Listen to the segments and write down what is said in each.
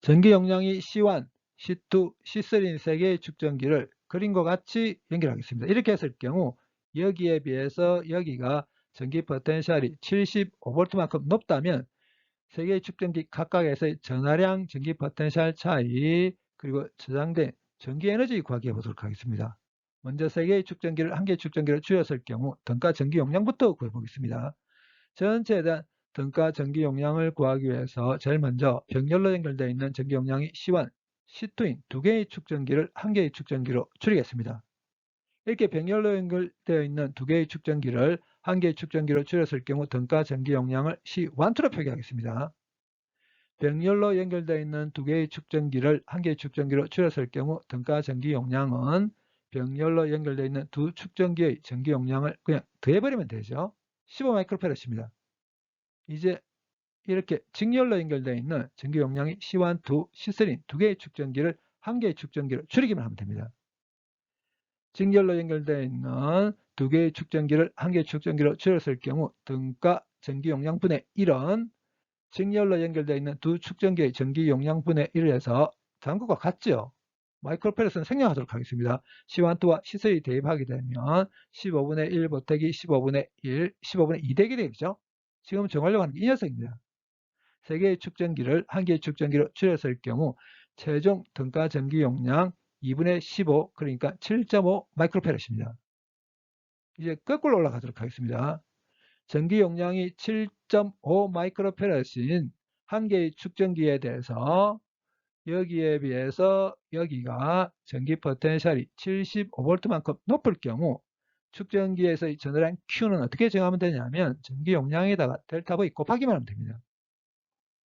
전기 용량이 C1, C2, C3인 세 개의 축전기를 그림과 같이 연결하겠습니다. 이렇게 했을 경우 여기에 비해서 여기가 전기 포텐셜이 75V만큼 높다면 세 개의 축전기 각각에서의 전하량 전기 포텐셜 차이 그리고 저장된 전기 에너지 구하기 해보도록 하겠습니다. 먼저 세 개의 축전기를 한 개의 축전기로 줄였을 경우 등가 전기 용량부터 구해보겠습니다. 전체에 대한 등가 전기 용량을 구하기 위해서 제일 먼저 병렬로 연결되어 있는 전기 용량이 C1, C2인 두 개의 축전기를 한 개의 축전기로 줄이겠습니다. 이렇게 병렬로 연결되어 있는 두 개의 축전기를 한 개의 축전기로 줄였을 경우 등가 전기 용량을 C12로 표기하겠습니다. 병렬로 연결되어 있는 두 개의 축전기를 한 개의 축전기로 줄였을 경우 등가 전기 용량은 병렬로 연결되어 있는 두 축전기의 전기 용량을 그냥 더해버리면 되죠. 15마이크로패러드입니다. 이제 이렇게 직렬로 연결되어 있는 전기 용량이 C1, 2, C3 두 개의 축전기를 한 개의 축전기로 줄이기만 하면 됩니다. 직렬로 연결되어 있는 두 개의 축전기를 한 개의 축전기로 줄였을 경우 등가 전기 용량분의 1은 직렬로 연결되어 있는 두 축전기의 전기 용량분의 1을 해서 다음 것과 같죠. 마이크로패러드는 생략하도록 하겠습니다. C12와 C3 대입하게 되면 15분의 1 보태기 15분의 1, 15분의 2 되게 되겠죠. 지금 정하려고 하는 게 이 녀석입니다. 세 개의 축전기를 한 개의 축전기로 줄였을 경우 최종 등가 전기 용량 2분의 15 그러니까 7.5 마이크로패러드입니다. 이제 거꾸로 올라가도록 하겠습니다. 전기 용량이 7.5 마이크로패러드인 한 개의 축전기에 대해서 여기에 비해서 여기가 전기 포텐셜이 75V만큼 높을 경우 축전기에서의 전하량 Q는 어떻게 정하면 되냐면 전기 용량에다가 델타 V 곱하기만 하면 됩니다.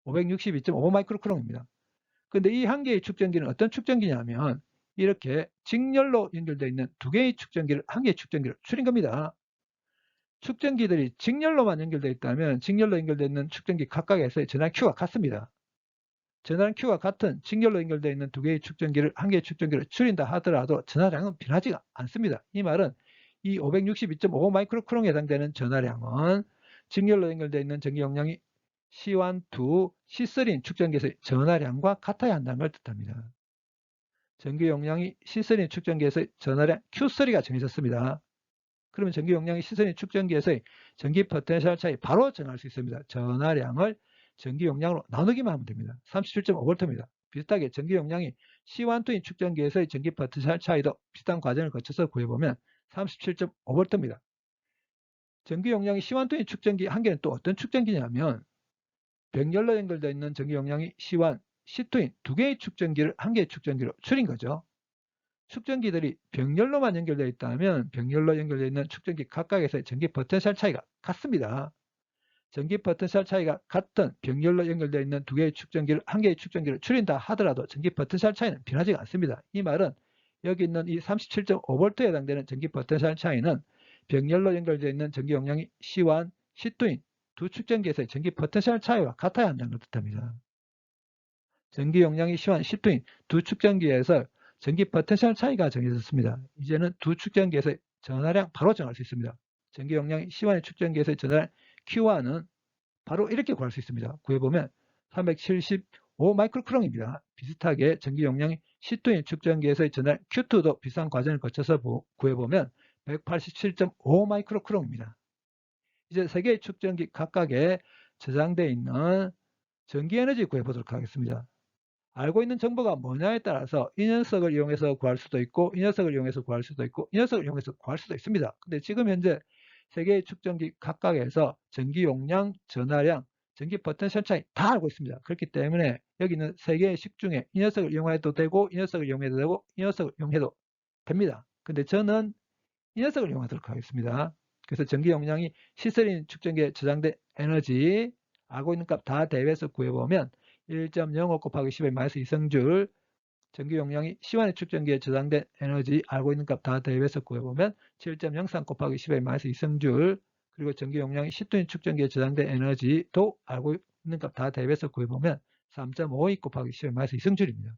562.5 마이크로쿠롱입니다. 근데 이 한 개의 축전기는 어떤 축전기냐면 이렇게 직렬로 연결되어 있는 두 개의 축전기를 한 개의 축전기로 줄인 겁니다. 축전기들이 직렬로만 연결되어 있다면 직렬로 연결되어 있는 축전기 각각에서의 전하량 Q가 같습니다. 전하량 Q가 같은 직렬로 연결되어 있는 두 개의 축전기를 한 개의 축전기로 줄인다 하더라도 전하량은 변하지가 않습니다. 이 말은 이 562.5 마이크로쿠롱에 해당되는 전하량은 직렬로 연결되어 있는 전기 용량이 C1, 2, C3인 축전기에서의 전하량과 같아야 한다는 걸 뜻합니다. 전기 용량이 C3인 축전기에서의 전하량 Q3가 정해졌습니다. 그러면 전기 용량이 C3인 축전기에서의 전기 포텐셜 차이 바로 정할 수 있습니다. 전하량을 전기 용량으로 나누기만 하면 됩니다. 37.5V입니다. 비슷하게 전기 용량이 C1, 2인 축전기에서의 전기 포텐셜 차이도 비슷한 과정을 거쳐서 구해보면 37.5V입니다. 전기 용량이 C1, 2인 축전기 한 개는 또 어떤 축전기냐면 병렬로 연결되어 있는 전기 용량이 C1, C2인 두 개의 축전기를 한 개의 축전기로 줄인 거죠. 축전기들이 병렬로만 연결되어 있다면 병렬로 연결되어 있는 축전기 각각에서의 전기 포텐셜 차이가 같습니다. 전기 포텐셜 차이가 같은 병렬로 연결되어 있는 두 개의 축전기를 한 개의 축전기로 줄인다 하더라도 전기 포텐셜 차이는 변하지 않습니다. 이 말은 여기 있는 이 37.5V에 해당되는 전기 포텐셜 차이는 병렬로 연결되어 있는 전기 용량이 C1, C2인 두 축전기에서의 전기 포텐셜 차이와 같아야 한다는 걸 뜻합니다. 전기 용량이 C1, C2인 두 축전기에서 전기 포텐셜 차이가 정해졌습니다. 이제는 두 축전기에서의 전하량 바로 정할 수 있습니다. 전기 용량이 C1의 축전기에서의 전하량 Q1은 바로 이렇게 구할 수 있습니다. 구해보면 375 마이크로쿠롱입니다. 비슷하게 전기 용량이 C2인 축전기에서의 전하량 Q2도 비슷한 과정을 거쳐서 구해보면 187.5 마이크로쿠롱입니다. 이제 세 개의 축전기 각각에 저장되어 있는 전기 에너지 구해보도록 하겠습니다. 알고 있는 정보가 뭐냐에 따라서 이 녀석을 이용해서 구할 수도 있고 이 녀석을 이용해서 구할 수도 있고 이 녀석을 이용해서 구할 수도 있습니다. 근데 지금 현재 세 개의 축전기 각각에서 전기 용량, 전하량, 전기 포텐셜 차이 다 알고 있습니다. 그렇기 때문에 여기는 세 개의 식 중에 이 녀석을 이용해도 되고 이 녀석을 이용해도 되고 이 녀석을 이용해도 됩니다. 근데 저는 이 녀석을 이용하도록 하겠습니다. 그래서 전기 용량이 C3 축전기에 저장된 에너지 알고 있는 값 다 대입해서 구해보면 1.05 곱하기 10의 마이너스 2성줄 전기 용량이 C1의 축전기에 저장된 에너지 알고 있는 값 다 대입해서 구해보면 7.03 곱하기 10의 마이너스 2성줄 그리고 전기 용량이 C2인 축전기에 저장된 에너지도 알고 있는 값 다 대입해서 구해보면 3.52 곱하기 10의 마이너스 2성줄입니다.